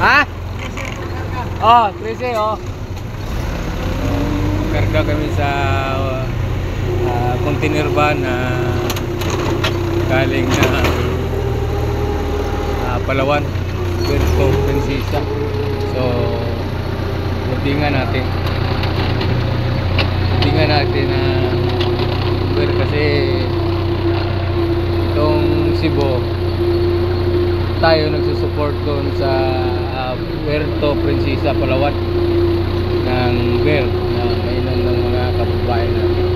Ha? Oh, 13 oh. Karga kami sa container van na galing na Palawan, Puerto Princesa. So, loadingan natin kasi itong Cebu tayo nagsusupport doon sa Puerto Princesa, Palawan ng beer na mainom ng mga kababayan natin.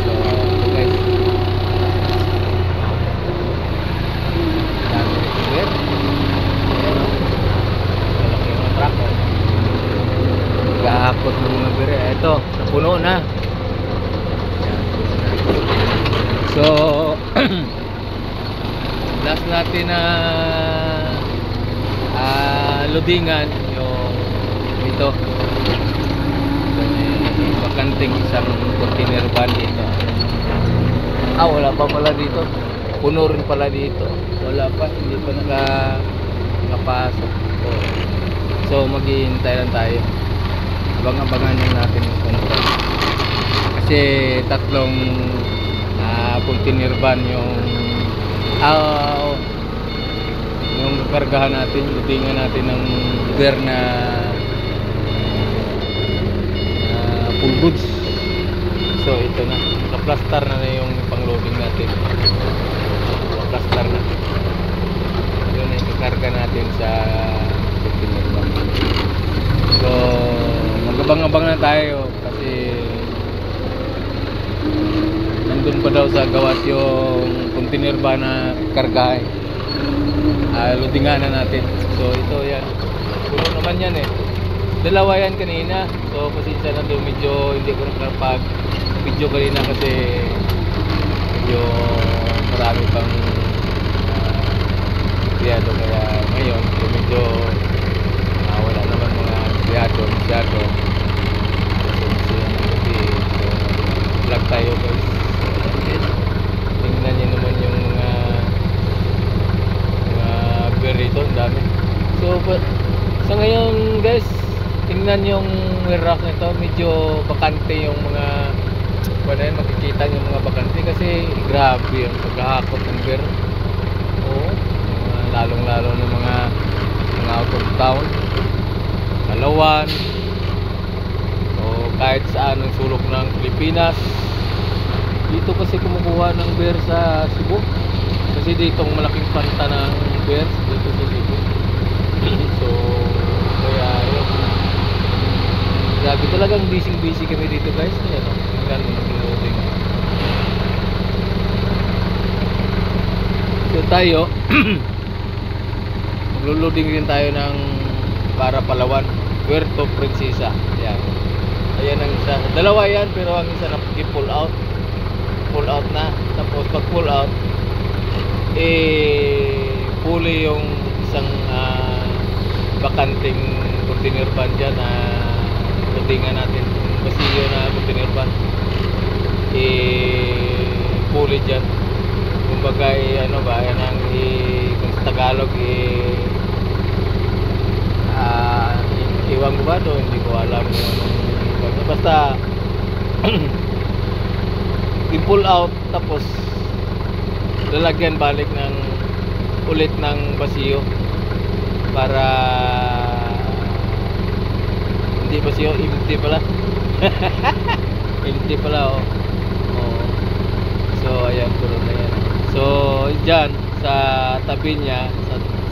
So guys, dami ng beer. Malaki yung truck oh. Nag-aakot ng mga beer. Ito, napuno na. So last natin na loadingan yung ito bakanting isang container van dito. Wala pa pala dito, puno rin pala dito, wala pa, hindi pa nakapasok. So maghihintay lang tayo, abang-abangan lang natin kasi tatlong container van yung kargahan natin, loadingan natin ng beer na full goods. So ito na, naka-plaster na yung pang-loading natin, naka-plaster na. Yun na yung kakarga natin sa container van. So mag-abang-abang na tayo kasi nandun pa daw sa gawas yung container van na kargahan. Loadingan na natin. So ito yan, puno naman yan eh. Dalawa yan kanina. So pasensya na doon, medyo hindi ko nakapag video kanina kasi medyo marami pang biyado, kaya ngayon so medyo wala naman mga biyado masyado. So vlog tayo guys. Tingnan nyo naman yung beer dito, ang dami. So sa ngayon guys, tingnan yung rack nito, medyo bakante yung mga makikita yung mga bakante kasi grabe yung paghahakot ng beer. Lalong lalo ng mga out of town, Palawan o kahit saan ng sulok ng Pilipinas. Dito kasi kumukuha ng beer sa Cebu kasi ditong malaking planta ng beer dito sa Cebu. So kaya yun, grabe talagang busy kami dito guys. Ayan o, tingnan mo nag-loading. So tayo maglo-loading din tayo ng para Palawan, Puerto Princesa. Ayan ang isa, dalawa yan pero ang isa na-pull out na. Tapos pag pull out puli yung isang bakanting container van dyan na loadingan natin, basiyo na container van, puli dyan. Kumbaga ano ba yan ang kung sa Tagalog iwan ko ba to, hindi ko alam yung basta i-pull out tapos lalagyan balik ng ulit ng basiyo para hindi basiyo, empty pala. Empty pala oh. So ayan, puno na yan. So dyan sa tabi niya,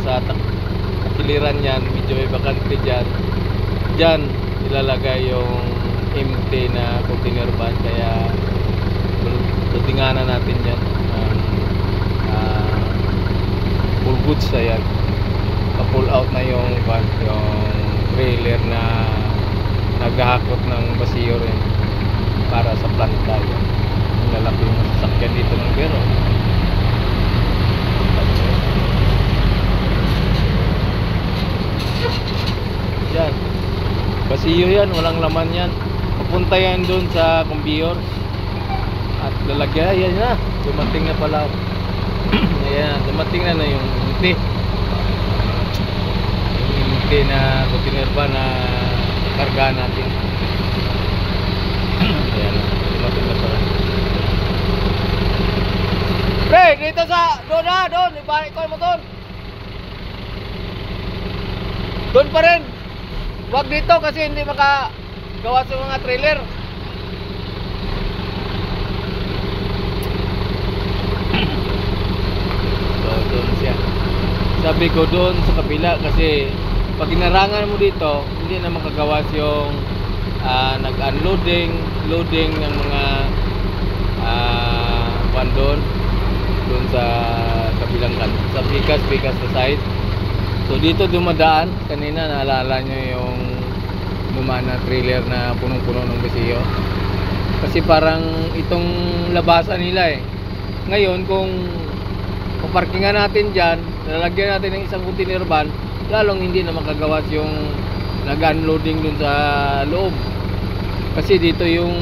sa takiliran yan, medyo may bakante dyan ilalagay yung empty na container van, kaya loadinganan natin yan full goods. Ayan, pa-pull out na yung van, yung trailer na naghahakot ng basiyo rin para sa planta. Yan, lalaki yung sasakyan dito ng beer. Yan, basiyo yan, walang laman yan. Papunta yan dun sa conveyor at lalagyan. Ayan na, dumating na pala. Ayan, dumating na yung empty. malaki na container van na karga natin. Ayan, dumating na pala. Pre, dito sa doon na, doon, ibalik ko mo doon. Doon pa rin. Huwag dito kasi hindi makagawa sa mga trailer. So, doon siya. Sabi ko doon sa kabila kasi pag inarangan mo dito, hindi na makagawas yung nag-unloading, loading ng mga doon sa kabilang sa bigas na side. So dito dumadaan, kanina naalala nyo yung dumaan na trailer na punong-puno ng bisiyo. Kasi parang itong labasan nila eh. Ngayon kung paparkingan natin dyan, lalagyan natin ng isang container van, lalong hindi na makagawas yung nag-unloading dun sa loob. Kasi dito yung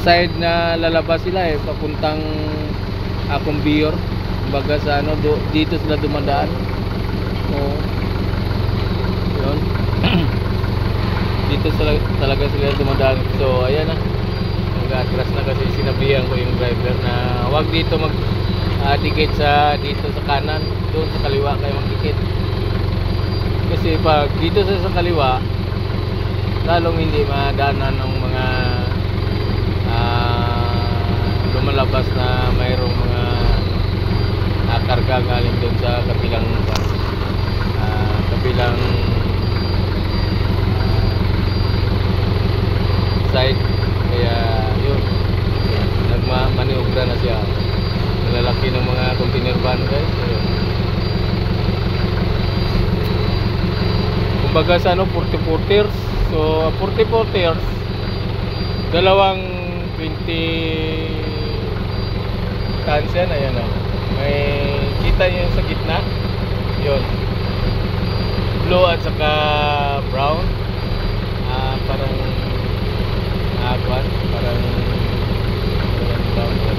side na lalabas sila eh, papuntang conveyor. Kumbaga sa dito sila dumadaan. Oo. Yun. Dito talaga sila dumadaan. So ayan na. Nag-atras na kasi sinabihan ko yung driver na wag dito dikit dito sa kanan, doon sa kaliwa kayo magdikit. Kasi pag dito sa kaliwa, lalong hindi madaanan ng mga lumalabas na mayroong mga karga galing doon sa kabilang side. Kaya yun, nagmaniobra na siya. Lalaki ng mga container van guys. Ayun. Kumbaga sa 40-footers. So 40-footers, dalawang 20 tons yan. Ayan o. May kita nyo sa gitna. Yun. Blue at saka brown. Parang parang brown. So,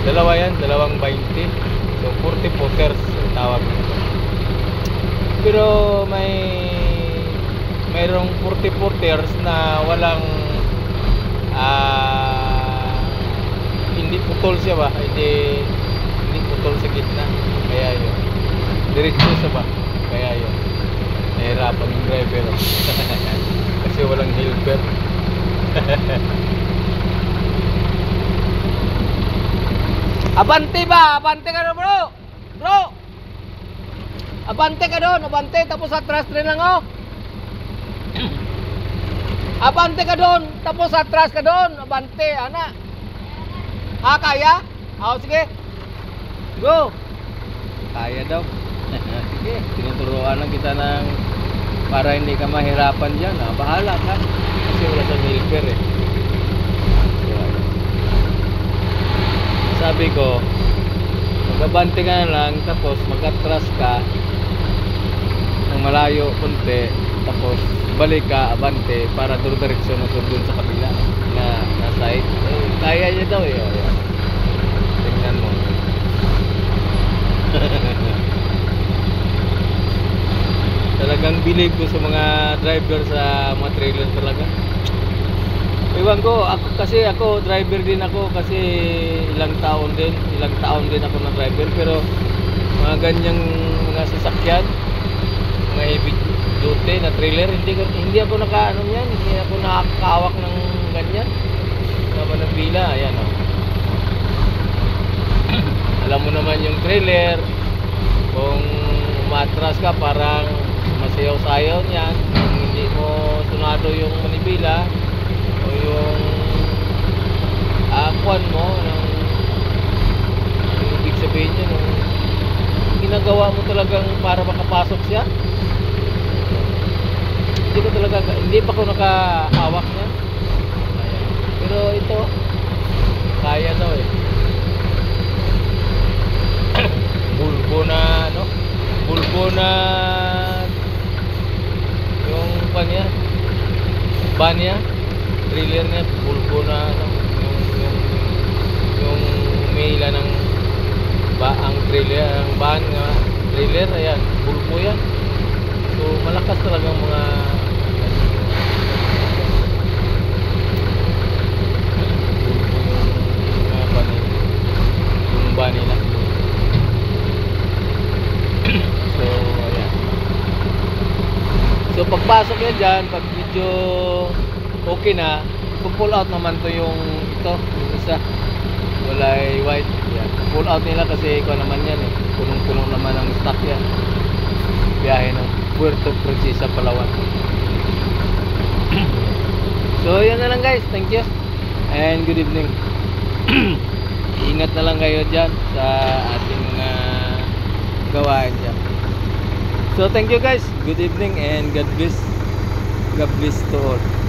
dalawa yan, dalawang 20. So 40 footers ang tawag nito. Pero mayroong 40 footers na walang hindi putol siya ba? Hindi putol sa gitna. Kaya yun. Diretso siya ba? Kaya yun. Nahirapan yung driver. Kasi walang helper. Abante ba? Abante ka na bro! Bro! Abante ka doon! Abante! Tapos atras rin lang oh! Abante ka doon! Tapos atras ka doon! Abante! Ana! Kaya? Sige! Go! Kaya daw. Sige, tinuturuan lang kita ng para hindi ka mahirapan dyan. Bahala ka. Kasi wala sa helper eh. Sabi ko, magabante ka na lang, tapos mag-atras ka ng malayo konti, tapos balik ka, abante, para diretso na doon sa kabila na side. Kaya niya daw eh. Tingnan mo. Talagang bilib ko sa mga driver sa mga trailer talaga. Ewan ko, ako driver din ako kasi ilang taon din ako na driver, pero mga ganyang mga sasakyan, mga heavy duty na trailer, hindi ako hindi ako nakakawak ng ganyan. Naman ng pila, ayan oh. Alam mo naman yung trailer, kung umatras ka parang masayaw-sayaw niyan, kung hindi mo sunado yung manibila o yung akuan mo yung ibig sabihin nyo ginagawa mo talagang para makapasok siya. Hindi pa ko nakahawak niya. Pero ito kaya daw eh. Bulbo na yung ban niya trailer niya, bulbo na yung mila ng ang trailer, ang van nga trailer, ayan, pulpo yan. So malakas talagang mga pulpo yung mga van nila. Yung van nila. So ayan. So pagpasok yan dyan, pag medyo okay na, pull out naman to yung ito, yung isa. Walay white. Yan. Pull out nila kasi ikaw naman yan eh. Punong-punong naman ang stock yan. Biyahe ng Puerto Princesa, Palawan. So yan na lang guys. Thank you. And good evening. Ingat na lang kayo dyan sa ating mga gawain dyan. So thank you guys. Good evening and God bless. God bless to all.